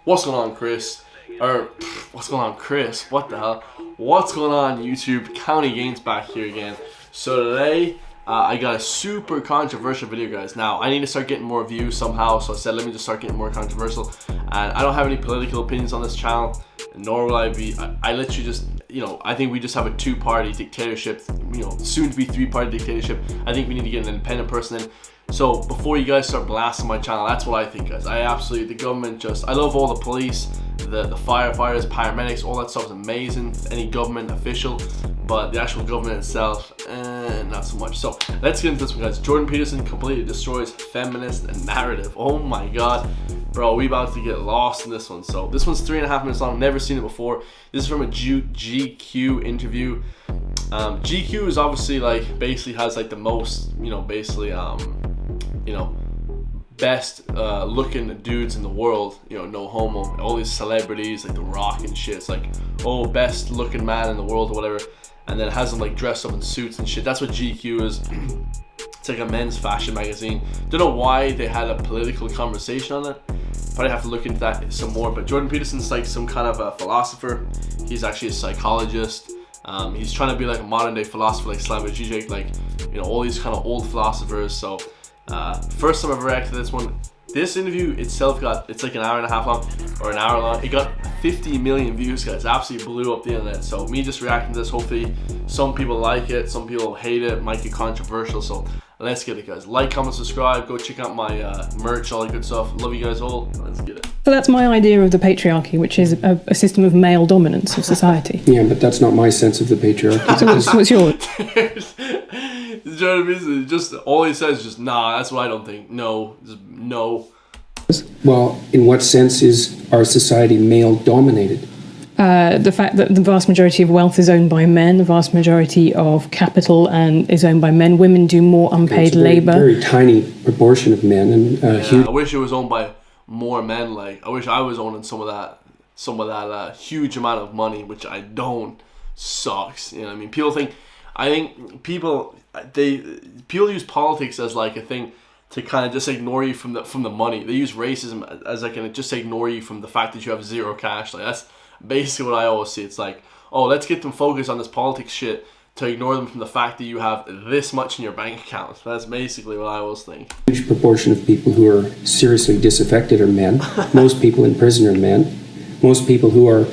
What's going on, Chris? What's going on, Chris? What the hell? What's going on, YouTube? County Gains back here again. So today, I got a super controversial video, guys. Now, I need to start getting more views somehow, so I said let me just start getting more controversial. And I don't have any political opinions on this channel, nor will I be. I literally just, I think we just have a two-party dictatorship, soon to be three-party dictatorship. I think we need to get an independent person in. So before you guys start blasting my channel, that's what I think, guys. I absolutely, the government I love all the police, the firefighters, paramedics, all that stuff is amazing, any government official, but the actual government itself, not so much. So let's get into this one, guys. Jordan Peterson completely destroys feminist narrative. Oh my god, bro, we about to get lost in this one. So this one's 3.5 minutes long, never seen it before. This is from a GQ interview. GQ is obviously basically has the most, best looking dudes in the world, no homo, all these celebrities like The Rock and shit. It's best looking man in the world or whatever, and then it has them dressed up in suits and shit. That's what GQ is. It's like a men's fashion magazine. Don't know why they had a political conversation on it. Probably have to look into that some more. But Jordan Peterson's some kind of a philosopher. He's actually a psychologist. He's trying to be a modern day philosopher like Slavoj Žižek, all these kind of old philosophers. So first time I've reacted to this one. This interview itself it's an hour and a half long, or an hour long. It got 50 million views, guys. Absolutely blew up the internet. So me just reacting to this, hopefully some people like it, some people hate it, might get controversial. So let's get it, guys. Like, comment, subscribe. Go check out my merch, all that good stuff. Love you guys all. Let's get it. So that's my idea of the patriarchy, which is a system of male dominance of society. Yeah, but that's not my sense of the patriarchy. So what's yours? Jordan Peterson, just all he says is just nah. That's what I don't think. No, just no. Well, in what sense is our society male dominated? The fact that the vast majority of wealth is owned by men, the vast majority of capital is owned by men. Women do more unpaid labour. Very tiny proportion of men, and huge. I wish it was owned by more men. I wish I was owning some of that huge amount of money, which I don't. Sucks. You know what I mean? I think people use politics as a thing to kind of just ignore you from the money. They use racism as just ignore you from the fact that you have zero cash. That's basically what I always see. It's let's get them focused on this politics shit to ignore them from the fact that you have this much in your bank account. That's basically what I always think. A huge proportion of people who are seriously disaffected are men. Most people in prison are men. Most people who are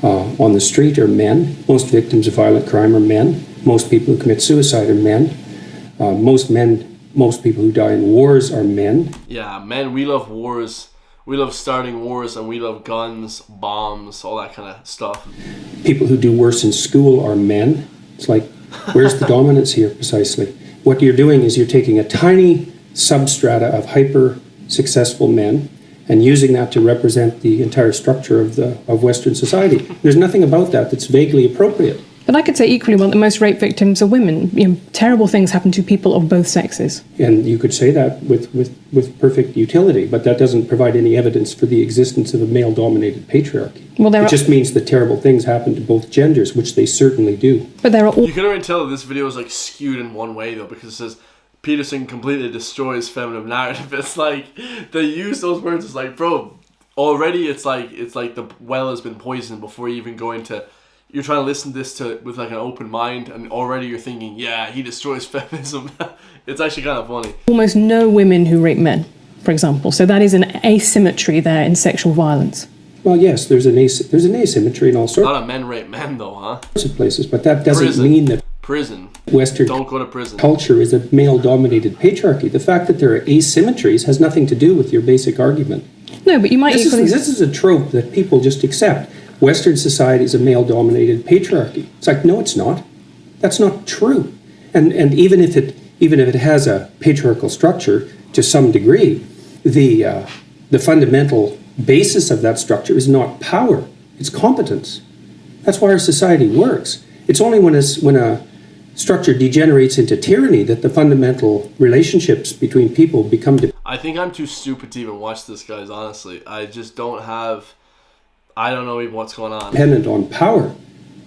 on the street are men. Most victims of violent crime are men. Most people who commit suicide are men. Most people who die in wars are men. Yeah, men, we love wars. We love starting wars, and we love guns, bombs, all that kind of stuff. People who do worse in school are men. It's where's the dominance here precisely? What you're doing is you're taking a tiny substrata of hyper-successful men and using that to represent the entire structure of Western society. There's nothing about that that's vaguely appropriate. But I could say equally well that most rape victims are women. Terrible things happen to people of both sexes. And you could say that with perfect utility, but that doesn't provide any evidence for the existence of a male-dominated patriarchy. Well, it just means that terrible things happen to both genders, which they certainly do. But there are You can already tell that this video is skewed in one way though, because it says Peterson completely destroys feminine narrative. It's they use those words. It's bro, already it's like the well has been poisoned before you even go into. You're trying to listen to this with an open mind, and already you're thinking, yeah, he destroys feminism. It's actually kind of funny. Almost no women who rape men, for example. So that is an asymmetry there in sexual violence. Well, yes, there's an asymmetry in all sorts. A lot of men rape men, though, huh? Of places, but that doesn't mean that Western don't go to prison. Culture is a male-dominated patriarchy. The fact that there are asymmetries has nothing to do with your basic argument. No, but you might This is a trope that people just accept. Western society is a male-dominated patriarchy. It's no, it's not. That's not true. And even if it has a patriarchal structure to some degree, the fundamental basis of that structure is not power; it's competence. That's why our society works. It's only when a structure degenerates into tyranny that the fundamental relationships between people become. I think I'm too stupid to even watch this, guys. Honestly, I just don't have. I don't know even what's going on. Dependent on power.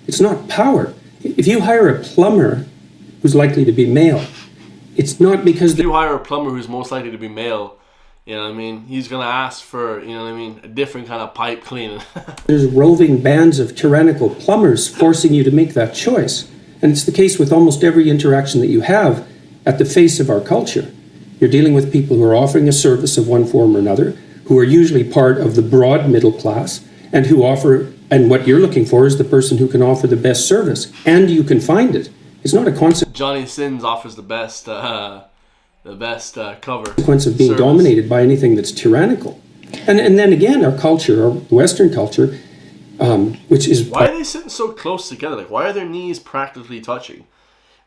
It's not power. If you hire a plumber who's likely to be male, it's not because... If you hire a plumber who's most likely to be male, You know what I mean? He's gonna ask for, you know what I mean, a different kind of pipe cleaning. There's roving bands of tyrannical plumbers forcing you to make that choice. And it's the case with almost every interaction that you have at the face of our culture. You're dealing with people who are offering a service of one form or another, who are usually part of the broad middle class, and who offer, and what you're looking for is the person who can offer the best service, and you can find it. It's not a Johnny Sins offers the best cover. Consequence of being dominated by anything that's tyrannical. And then again, our culture, our Western culture, which is... Why are they sitting so close together? Like, why are their knees practically touching?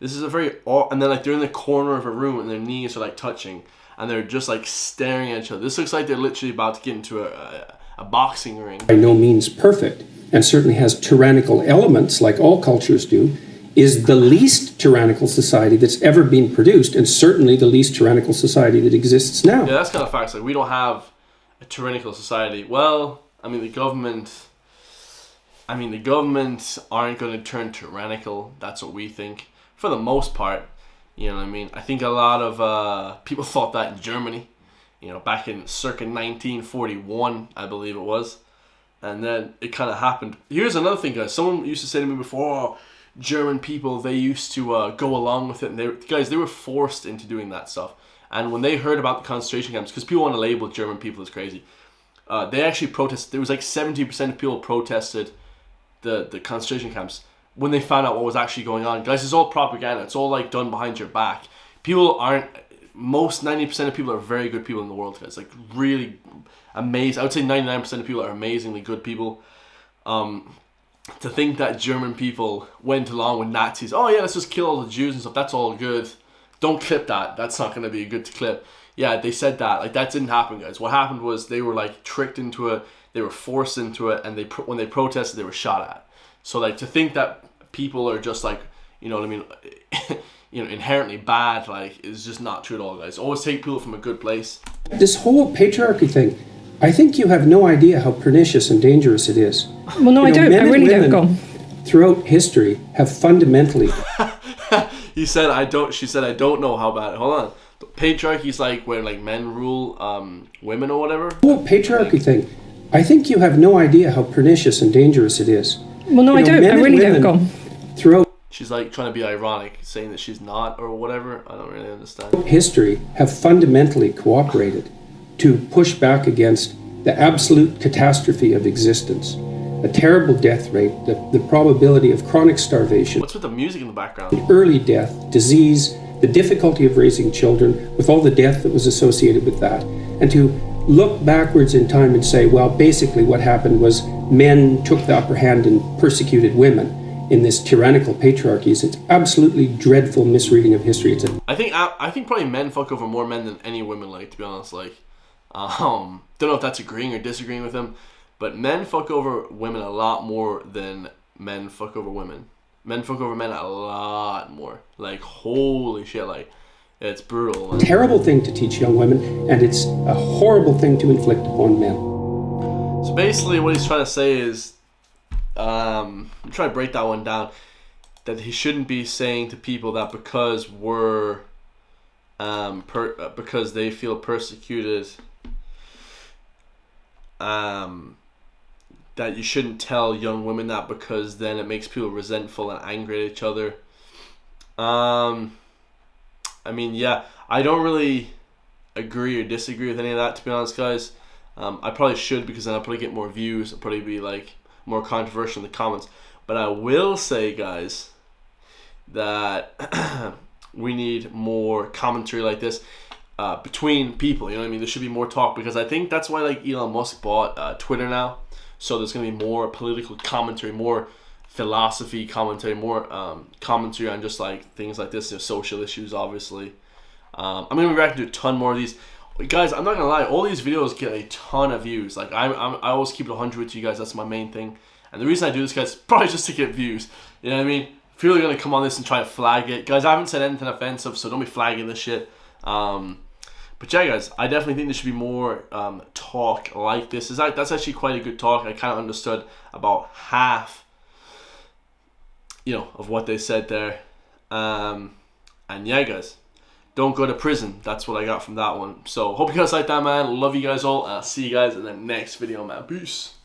This is a very... And then, like, they're in the corner of a room and their knees are, like, touching. And they're just, like, staring at each other. This looks like they're literally about to get into a boxing ring. By no means perfect, and certainly has tyrannical elements, like all cultures do, is the least tyrannical society that's ever been produced, and certainly the least tyrannical society that exists now. Yeah, that's kind of facts. Like, we don't have a tyrannical society. Well, I mean, the government aren't going to turn tyrannical. That's what we think, for the most part. You know what I mean? I think a lot of people thought that in Germany, you know, back in circa 1941, I believe it was. And then it kind of happened. Here's another thing, guys. Someone used to say to me before, oh, German people, they used to go along with it. And they were forced into doing that stuff. And when they heard about the concentration camps, because people want to label German people as crazy, they actually protested. There was like 70% of people protested the concentration camps when they found out what was actually going on. Guys, it's all propaganda. It's all like done behind your back. People aren't... Most 90% of people are very good people in the world, guys. Like, really amazing. I would say 99% of people are amazingly good people. To think that German people went along with Nazis, oh yeah, let's just kill all the Jews and stuff, that's all good. Don't clip that. That's not going to be good to clip. Yeah, they said that. Like, that didn't happen, guys. What happened was they were, like, tricked into it. They were forced into it. And when they protested, they were shot at. So, like, to think that people are just, like, you know what I mean, you know, inherently bad, like, is just not true at all, guys. Always take people from a good place. This whole patriarchy thing, I think you have no idea how pernicious and dangerous it is. Well, no, I don't. I really don't. Go on. Throughout history have fundamentally... He said, I don't... She said, I don't know how bad... Hold on. Patriarchy is like where, like, men rule women or whatever. The whole patriarchy thing, I think you have no idea how pernicious and dangerous it is. Well, no, I don't. I really don't. Go on. Throughout... She's like trying to be ironic, saying that she's not or whatever. I don't really understand. History have fundamentally cooperated to push back against the absolute catastrophe of existence. A terrible death rate, the probability of chronic starvation. What's with the music in the background? Early death, disease, the difficulty of raising children, with all the death that was associated with that. And to look backwards in time and say, well, basically what happened was men took the upper hand and persecuted women in this tyrannical patriarchy. It's an absolutely dreadful misreading of history. I think probably men fuck over more men than any women, like, to be honest. Like, don't know if that's agreeing or disagreeing with him, but men fuck over women a lot more than men fuck over women. Men fuck over men a lot more. Like, holy shit, like, it's brutal. Man. Terrible thing to teach young women, and it's a horrible thing to inflict upon men. So basically what he's trying to say is, I'm trying to break that one down, that he shouldn't be saying to people that because we're because they feel persecuted, that you shouldn't tell young women that, because then it makes people resentful and angry at each other. I mean, yeah, I don't really agree or disagree with any of that, to be honest, guys. I probably should, because then I'll probably get more views. I'll probably be like more controversial in the comments. But I will say, guys, that we need more commentary like this between people. You know what I mean? There should be more talk, because I think that's why, like, Elon Musk bought Twitter now. So there's going to be more political commentary, more philosophy commentary, more commentary on just like things like this, social issues, obviously. I'm going to be reacting to a ton more of these. Guys, I'm not gonna lie, all these videos get a ton of views. Like, I always keep it 100 with you guys. That's my main thing. And the reason I do this, guys, is probably just to get views. You know what I mean? If you're gonna come on this and try to flag it, guys, I haven't said anything offensive, so don't be flagging this shit. But yeah, guys, I definitely think there should be more talk like this. That's actually quite a good talk. I kind of understood about half, you know, of what they said there. And yeah, guys, don't go to prison. That's what I got from that one. So hope you guys like that, man. Love you guys all. I'll see you guys in the next video, man. Peace.